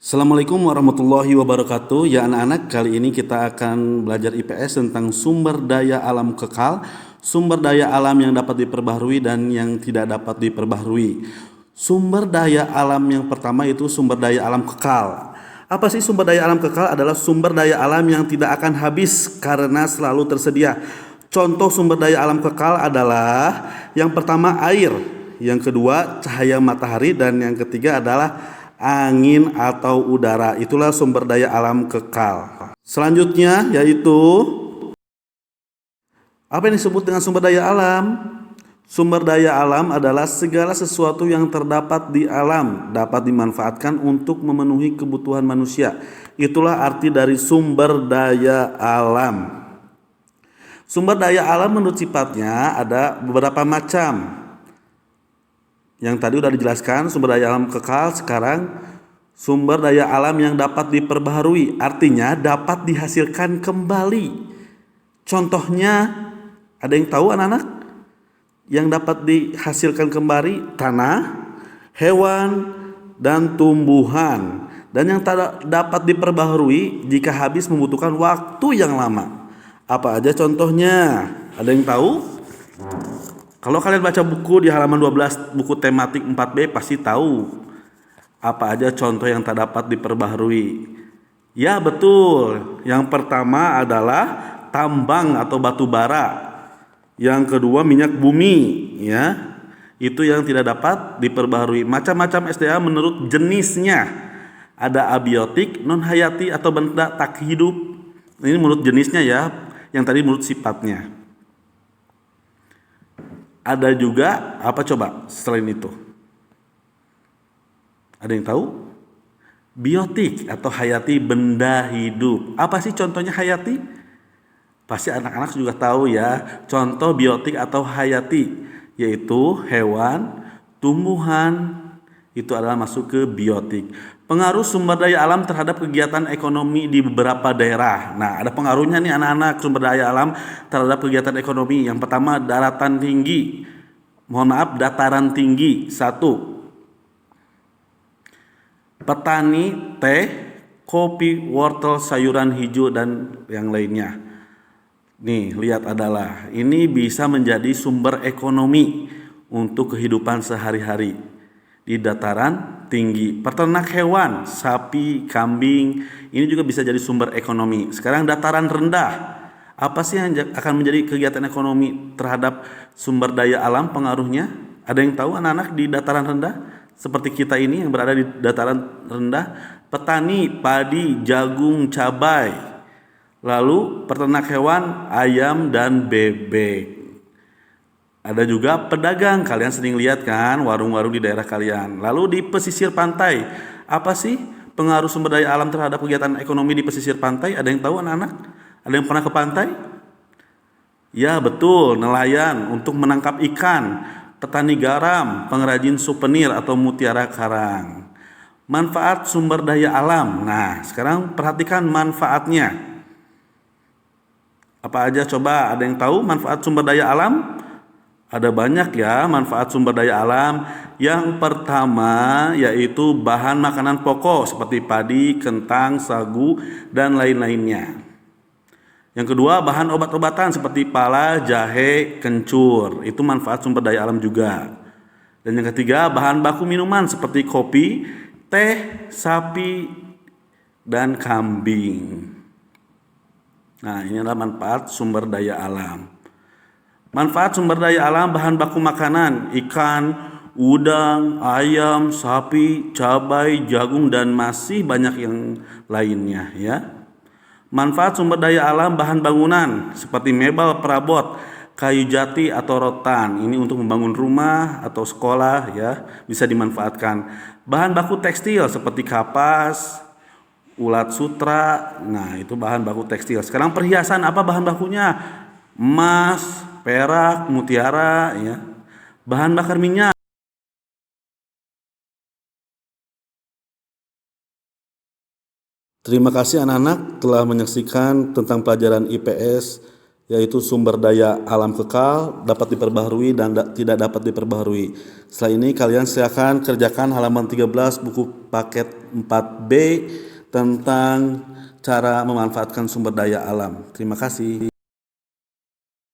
Assalamualaikum warahmatullahi wabarakatuh. Ya anak-anak, kali ini kita akan belajar IPS tentang sumber daya alam kekal, sumber daya alam yang dapat diperbaharui dan yang tidak dapat diperbaharui. Sumber daya alam yang pertama itu sumber daya alam kekal. Apa sih sumber daya alam kekal? Adalah sumber daya alam yang tidak akan habis karena selalu tersedia. Contoh sumber daya alam kekal adalah yang pertama air, yang kedua cahaya matahari, dan yang ketiga adalah angin atau udara. Itulah sumber daya alam kekal. Selanjutnya yaitu apa yang disebut dengan sumber daya alam? Sumber daya alam adalah segala sesuatu yang terdapat di alam dapat dimanfaatkan untuk memenuhi kebutuhan manusia. Itulah arti dari sumber daya alam. Sumber daya alam menurut sifatnya ada beberapa macam. Yang tadi udah dijelaskan sumber daya alam kekal, sekarang sumber daya alam yang dapat diperbaharui, artinya dapat dihasilkan kembali. Contohnya, ada yang tahu anak-anak? Yang dapat dihasilkan kembali tanah, hewan, dan tumbuhan. Dan yang tak dapat diperbaharui jika habis membutuhkan waktu yang lama. Apa aja contohnya? Ada yang tahu? Kalau kalian baca buku di halaman 12, buku tematik 4B, pasti tahu apa aja contoh yang tak dapat diperbaharui. Ya betul, yang pertama adalah tambang atau batu bara. Yang kedua minyak bumi, ya. Itu yang tidak dapat diperbaharui. Macam-macam SDA menurut jenisnya. Ada abiotik, non hayati atau benda tak hidup. Ini menurut jenisnya ya, yang tadi menurut sifatnya. Ada juga apa coba selain itu? Ada yang tahu? Biotik atau hayati, benda hidup. Apa sih contohnya hayati? Pasti anak-anak juga tahu ya. Contoh biotik atau hayati yaitu hewan, tumbuhan, itu adalah masuk ke biotik. Pengaruh sumber daya alam terhadap kegiatan ekonomi di beberapa daerah. Nah, ada pengaruhnya nih anak-anak sumber daya alam terhadap kegiatan ekonomi. Yang pertama daratan tinggi. Dataran tinggi. 1. Petani teh, kopi, wortel, sayuran hijau dan yang lainnya. Nih, lihat adalah ini bisa menjadi sumber ekonomi untuk kehidupan sehari-hari di dataran tinggi. Peternak hewan, sapi, kambing, ini juga bisa jadi sumber ekonomi. Sekarang dataran rendah. Apa sih yang akan menjadi kegiatan ekonomi terhadap sumber daya alam pengaruhnya? Ada yang tahu anak-anak di dataran rendah? Seperti kita ini yang berada di dataran rendah. Petani, padi, jagung, cabai. Lalu peternak hewan, ayam dan bebek. Ada juga pedagang, kalian sering lihat kan warung-warung di daerah kalian. Lalu di pesisir pantai, apa sih pengaruh sumber daya alam terhadap kegiatan ekonomi di pesisir pantai? Ada yang tahu anak-anak? Ada yang pernah ke pantai? Ya betul, nelayan untuk menangkap ikan, petani garam, pengrajin souvenir atau mutiara karang. Manfaat sumber daya alam. Nah, sekarang perhatikan manfaatnya. Apa aja coba? Ada yang tahu manfaat sumber daya alam? Ada banyak ya manfaat sumber daya alam. Yang pertama yaitu bahan makanan pokok seperti padi, kentang, sagu, dan lain-lainnya. Yang kedua bahan obat-obatan seperti pala, jahe, kencur. Itu manfaat sumber daya alam juga. Dan yang ketiga bahan baku minuman seperti kopi, teh, sapi, dan kambing. Nah, ini adalah manfaat sumber daya alam. Manfaat sumber daya alam bahan baku makanan, ikan, udang, ayam, sapi, cabai, jagung, dan masih banyak yang lainnya ya. Manfaat sumber daya alam bahan bangunan seperti mebel, perabot, kayu jati atau rotan. Ini untuk membangun rumah atau sekolah ya, bisa dimanfaatkan. Bahan baku tekstil seperti kapas, ulat sutra. Nah, itu bahan baku tekstil. Sekarang perhiasan, apa bahan bakunya? Emas, perak, mutiara ya. Bahan bakar minyak. Terima kasih anak-anak telah menyaksikan tentang pelajaran IPS yaitu sumber daya alam kekal, dapat diperbaharui dan tidak dapat diperbaharui. Setelah ini kalian silakan kerjakan halaman 13 buku paket 4B tentang cara memanfaatkan sumber daya alam. Terima kasih.